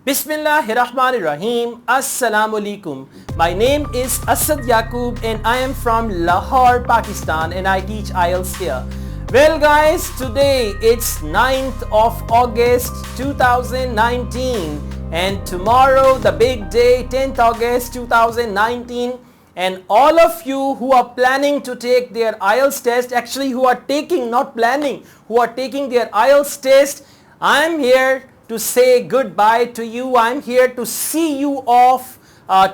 Bismillahirrahmanirrahim. Assalamu alaikum. My name is Asad Yaqub and I am from Lahore, Pakistan, and I teach Ielts here. Well guys, today it's 9th of August 2019 and tomorrow the big day, 10th August 2019, and all of you who are planning to take their Ielts test, actually who are taking, not planning, who are taking their Ielts test, I'm here to say goodbye to you. I'm here to see you off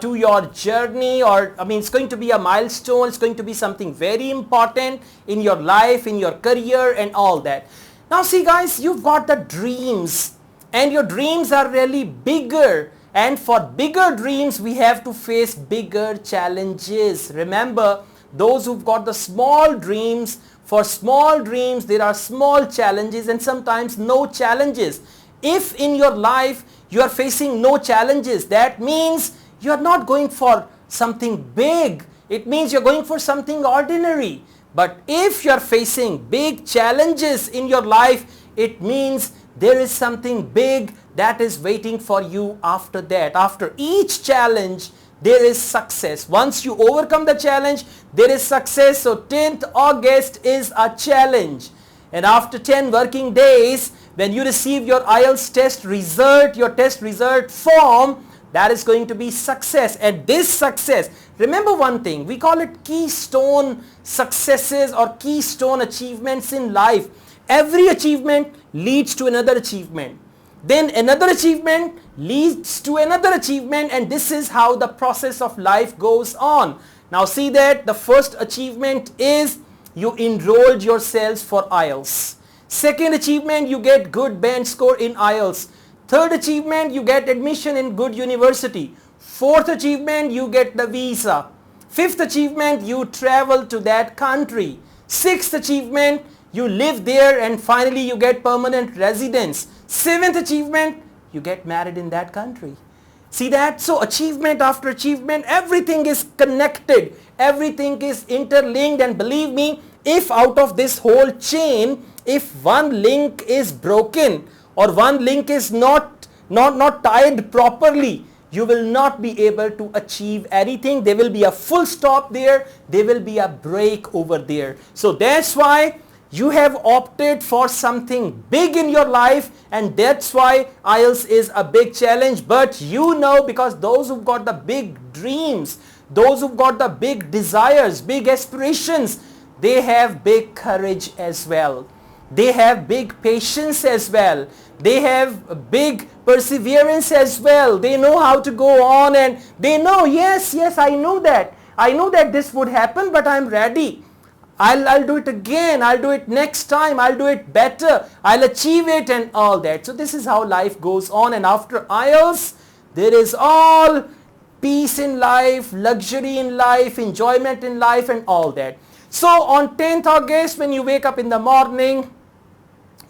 to your journey, or it's going to be a milestone. It's going to be something very important in your life, in your career and all that. Now see guys, you've got the dreams and your dreams are really bigger, and for bigger dreams we have to face bigger challenges. Remember, those who've got the small dreams, for small dreams there are small challenges and sometimes no challenges. If in your life you are facing no challenges, that means you are not going for something big. It means you're going for something ordinary. But if you are facing big challenges in your life, it means there is something big that is waiting for you after that. After each challenge, there is success. Once you overcome the challenge, there is success. So 10th August is a challenge. And after 10 working days, when you receive your Ielts test result, your test result form, that is going to be success. And this success, remember one thing, we call it keystone successes or keystone achievements in life. Every achievement leads to another achievement. Then another achievement leads to another achievement, and this is how the process of life goes on. Now see that the first achievement is you enrolled yourselves for Ielts. Second achievement, you get good band score in Ielts. Third achievement, you get admission in good university. Fourth achievement, you get the visa. Fifth achievement, you travel to that country. Sixth achievement, you live there, and finally you get permanent residence. Seventh achievement, you get married in that country. See that? So achievement after achievement, everything is connected. Everything is interlinked, and believe me, if out of this whole chain, if one link is broken or one link is not tied properly, you will not be able to achieve anything. There will be a full stop there. There will be a break over there. So that's why you have opted for something big in your life, and that's why Ielts is a big challenge. But you know, because those who've got the big dreams, those who've got the big desires, big aspirations, they have big courage as well. They have big patience as well. They have big perseverance as well. They know how to go on, and they know, yes, I know that. I know that this would happen, but I'm ready. I'll do it again. I'll do it next time. I'll do it better. I'll achieve it and all that. So this is how life goes on, and after Ielts, there is all peace in life, luxury in life, enjoyment in life and all that. So on 10th August, when you wake up in the morning,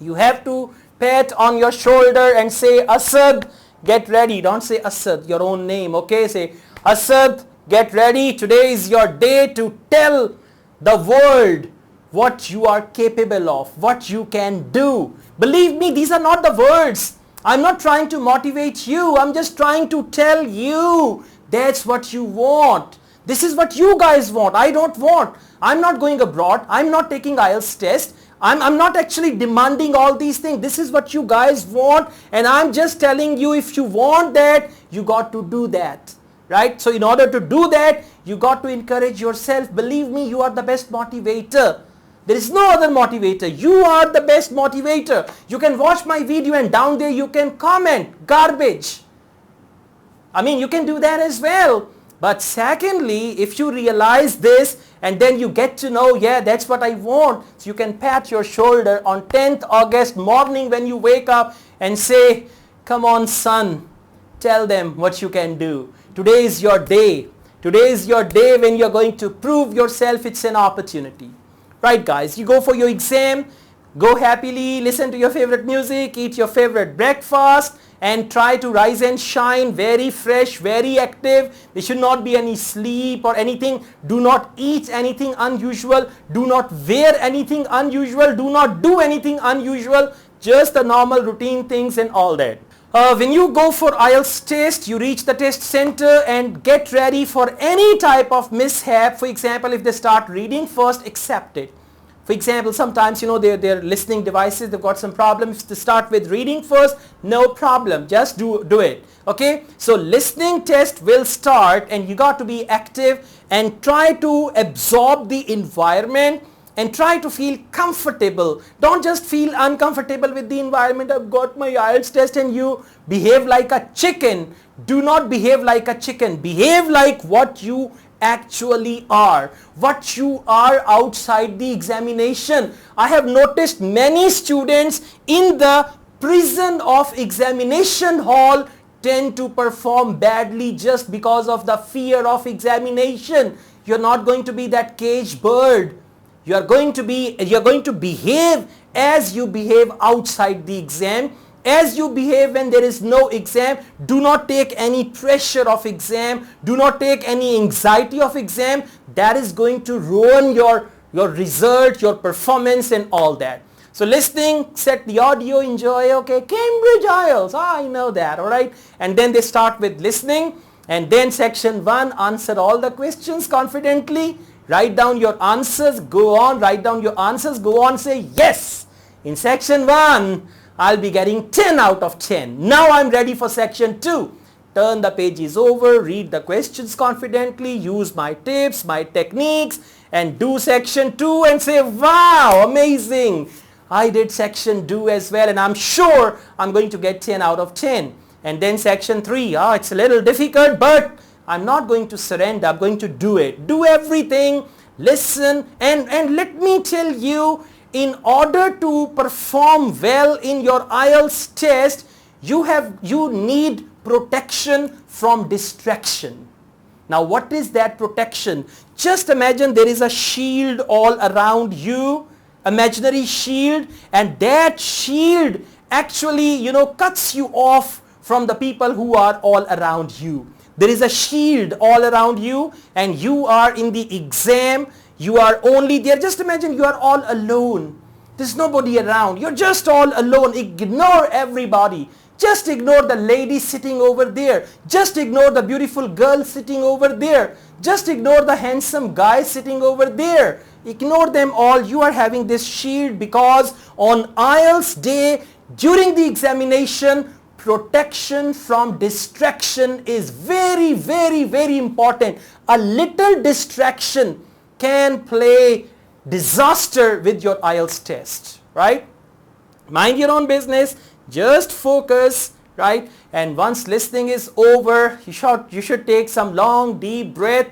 you have to pat on your shoulder and say, Asad, get ready. Don't say Asad, your own name, okay? Say, Asad, get ready. Today is your day to tell the world what you are capable of, what you can do. Believe me, these are not the words. I'm not trying to motivate you. I'm just trying to tell you that's what you want. This is what you guys want. I don't want. I'm not going abroad. I'm not taking Ielts test. I'm not actually demanding all these things. This is what you guys want, and I'm just telling you, if you want that, you got to do that. Right? So in order to do that, you got to encourage yourself. Believe me, you are the best motivator. There is no other motivator. You are the best motivator. You can watch my video and down there you can comment garbage. You can do that as well. But secondly, if you realize this and then you get to know, yeah, that's what I want, so you can pat your shoulder on 10th August morning when you wake up and say, come on son, tell them what you can do. Today is your day. Today is your day when you're going to prove yourself. It's an opportunity. Right guys, you go for your exam, go happily, listen to your favorite music, eat your favorite breakfast, and try to rise and shine, very fresh, very active. There should not be any sleep or anything. Do not eat anything unusual. Do not wear anything unusual. Do not do anything unusual. Just the normal routine things and all that. When you go for IELTS test, you reach the test center and get ready for any type of mishap. For example, if they start reading first, accept it. For example, sometimes, their listening devices, they've got some problems. To start with reading first, no problem. Just do it. Okay. So listening test will start and you got to be active and try to absorb the environment and try to feel comfortable. Don't just feel uncomfortable with the environment. I've got my IELTS test and you behave like a chicken. Do not behave like a chicken. Behave like what you actually are. What you are outside the examination. I have noticed many students in the prison of examination hall tend to perform badly just because of the fear of examination. You're not going to be that caged bird. You're going to behave as you behave outside the exam, as you behave when there is no exam. Do not take any pressure of exam. Do not take any anxiety of exam. That is going to ruin your result, your performance and all that. So listening, set the audio, enjoy, okay, Cambridge IELTS, I know that, alright. And then they start with listening and then section 1, answer all the questions confidently. Write down your answers, go on, write down your answers, go on, say yes. In section 1, I'll be getting 10 out of 10. Now I'm ready for section 2. Turn the pages over, read the questions confidently, use my tips, my techniques and do section 2 and say, wow, amazing. I did section 2 as well and I'm sure I'm going to get 10 out of 10. And then section 3, it's a little difficult but I'm not going to surrender. I'm going to do it. Do everything. Listen. And let me tell you, in order to perform well in your IELTS test, you need protection from distraction. Now, what is that protection? Just imagine there is a shield all around you, imaginary shield, and that shield actually, cuts you off from the people who are all around you. There is a shield all around you and you are in the exam. You are only there. Just imagine you are all alone. There's nobody around. You're just all alone. Ignore everybody. Just ignore the lady sitting over there. Just ignore the beautiful girl sitting over there. Just ignore the handsome guy sitting over there. Ignore them all. You are having this shield because on IELTS day, during the examination, protection from distraction is very, very, very important. A little distraction can play disaster with your IELTS test, right? Mind your own business, just focus, right? And once listening is over, you should take some long, deep breath.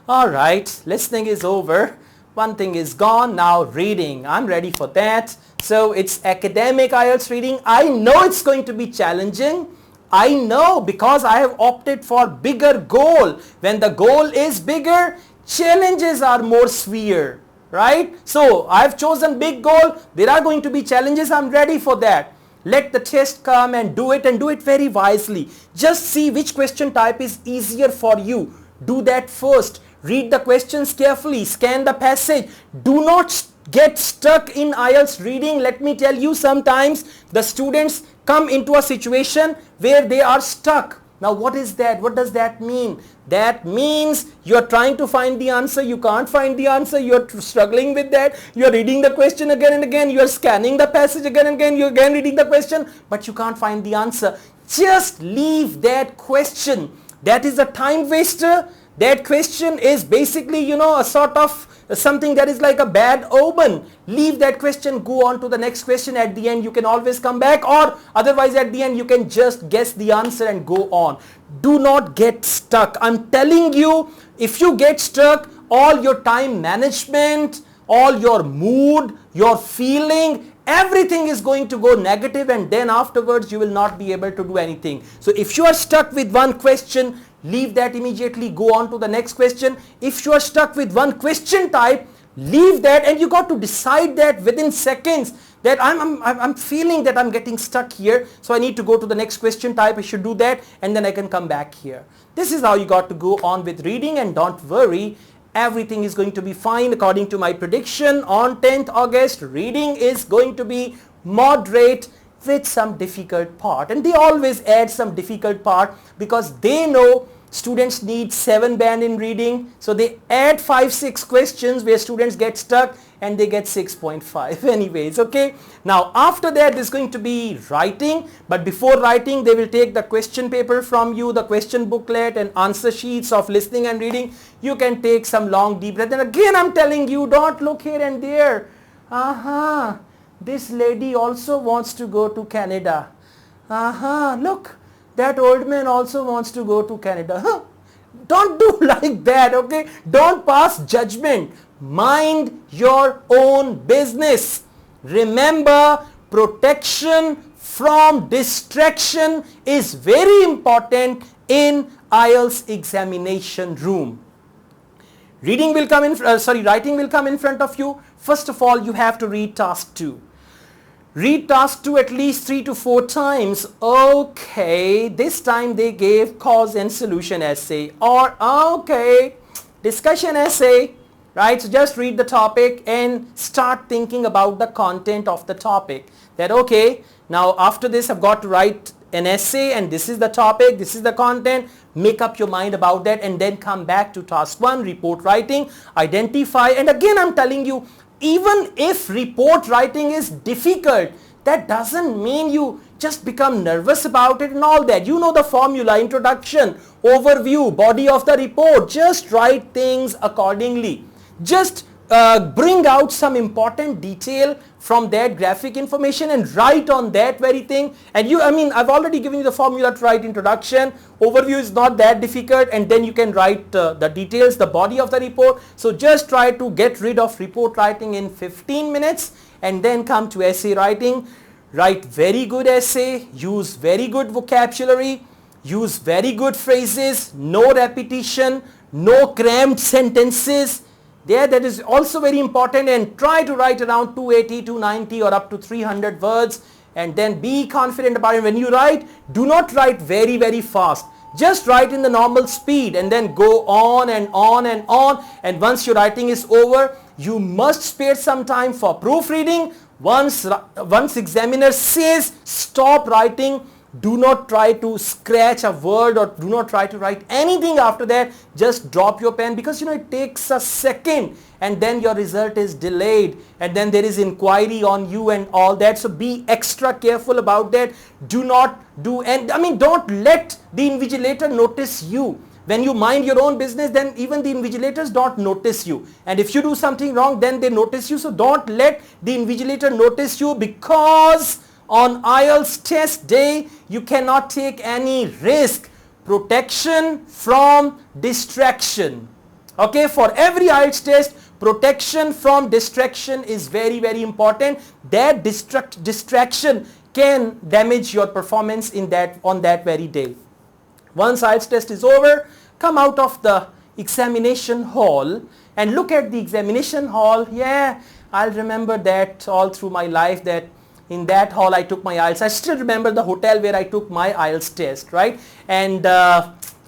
All right, listening is over. One thing is gone. Now reading. I'm ready for that. So it's academic IELTS reading. I know it's going to be challenging. I know because I have opted for bigger goal. When the goal is bigger, challenges are more severe, right? So I've chosen big goal. There are going to be challenges. I'm ready for that. Let the test come and do it very wisely. Just see which question type is easier for you. Do that first. Read the questions carefully. Scan the passage. Do not get stuck in IELTS reading. Let me tell you, sometimes the students come into a situation where they are stuck. Now what is that? What does that mean? That means you are trying to find the answer. You can't find the answer. You are struggling with that. You are reading the question again and again. You are scanning the passage again and again. You are again reading the question, but you can't find the answer. Just leave that question. That is a time waster. That question is basically, a sort of something that is like a bad omen. Leave that question, go on to the next question. At the end you can always come back, or otherwise at the end you can just guess the answer and go on. Do not get stuck. I'm telling you, if you get stuck, all your time management, all your mood, your feeling, everything is going to go negative, and then afterwards you will not be able to do anything. So if you are stuck with one question, leave that immediately, go on to the next question. If you are stuck with one question type, leave that, and you got to decide that within seconds that I'm feeling that I'm getting stuck here, so I need to go to the next question type. I should do that and then I can come back here. This is how you got to go on with reading, and don't worry, everything is going to be fine. According to my prediction, on 10th August, reading is going to be moderate, with some difficult part, and they always add some difficult part because they know students need 7 band in reading, so they add 5-6 questions where students get stuck and they get 6.5 anyways. Okay, now after that there's going to be writing, but before writing they will take the question paper from you, the question booklet and answer sheets of listening and reading. You can take some long deep breath, and again I'm telling you, don't look here and there. This lady also wants to go to Canada. Look, that old man also wants to go to Canada. Don't do like that, okay? Don't pass judgment. Mind your own business. Remember, protection from distraction is very important in IELTS examination room. Writing will come in front of you. First of all, you have to read task 2. Read task 2 at least 3 to 4 times. Okay, this time they gave cause and solution essay, or okay, discussion essay, right? So just read the topic and start thinking about the content of the topic. That okay, now after this I've got to write an essay and this is the topic, this is the content. Make up your mind about that and then come back to task 1, report writing, identify. And again I'm telling you, even if report writing is difficult, that doesn't mean you just become nervous about it and all that. You know the formula, introduction, overview, body of the report. Just write things accordingly. Just bring out some important detail from that graphic information and write on that very thing. And I've already given you the formula to write introduction. Overview is not that difficult, and then you can write the details, the body of the report. So just try to get rid of report writing in 15 minutes and then come to essay writing. Write very good essay, use very good vocabulary, use very good phrases, no repetition, no crammed sentences. That is also very important, and try to write around 280, 290 or up to 300 words, and then be confident about it. When you write, do not write very, very fast. Just write in the normal speed and then go on and on and on. And once your writing is over, you must spare some time for proofreading. Once examiner says stop writing, do not try to scratch a word or do not try to write anything after that. Just drop your pen, because it takes a second and then your result is delayed and then there is inquiry on you and all that. So be extra careful about that. Don't let the invigilator notice you. When you mind your own business, then even the invigilators don't notice you. And if you do something wrong, then they notice you. So don't let the invigilator notice you, because on IELTS test day, you cannot take any risk. Protection from distraction. Okay, for every IELTS test, protection from distraction is very, very important. That distraction can damage your performance on that very day. Once IELTS test is over, come out of the examination hall and look at the examination hall. Yeah, I'll remember that all through my life, that in that hall I took my IELTS. I still remember the hotel where I took my IELTS test, right? And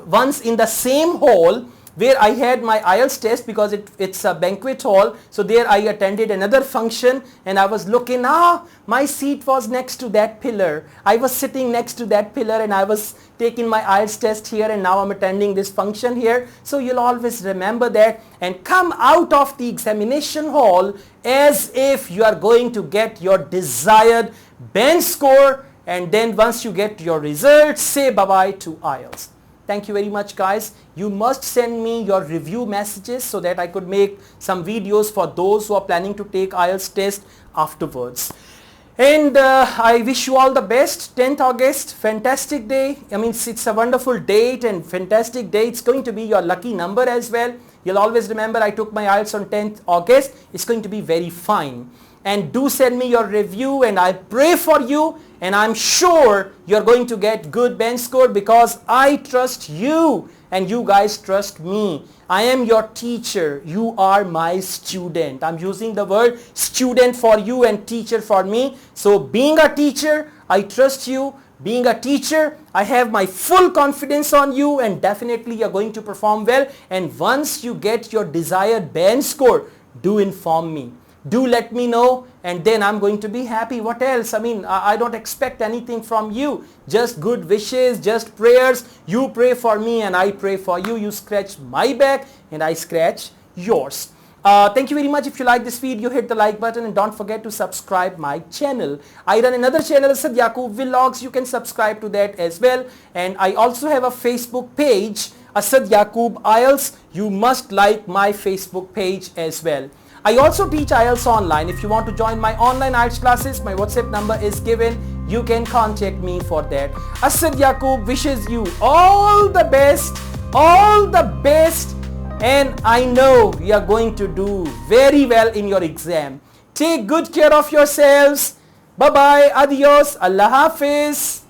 once in the same hall where I had my IELTS test, because it's a banquet hall, so there I attended another function and I was looking, my seat was next to that pillar. I was sitting next to that pillar and I was taking my IELTS test here, and now I'm attending this function here. So you'll always remember that and come out of the examination hall as if you are going to get your desired band score, and then once you get your results, say bye-bye to IELTS. Thank you very much, guys. You must send me your review messages so that I could make some videos for those who are planning to take IELTS test afterwards. And I wish you all the best. 10th August, fantastic day. It's a wonderful date and fantastic day. It's going to be your lucky number as well. You'll always remember I took my IELTS on 10th August. It's going to be very fine. And do send me your review, and I pray for you, and I'm sure you're going to get good band score, because I trust you and you guys trust me. I am your teacher. You are my student. I'm using the word student for you and teacher for me. So being a teacher, I trust you. Being a teacher, I have my full confidence on you, and definitely you're going to perform well. And once you get your desired band score, do inform me. Do let me know, and then I'm going to be happy. What else? I mean, I don't expect anything from you. Just good wishes, just prayers. You pray for me and I pray for you. You scratch my back and I scratch yours. Thank you very much. If you like this video, hit the like button and don't forget to subscribe my channel. I run another channel, Asad Yaqub Vlogs. You can subscribe to that as well. And I also have a Facebook page, Asad Yaqub Ielts. You must like my Facebook page as well. I also teach Ielts online. If you want to join my online Ielts classes, my WhatsApp number is given. You can contact me for that. Asad Yaqub wishes you all the best, and I know you are going to do very well in your exam. Take good care of yourselves. Bye bye. Adios. Allah Hafiz.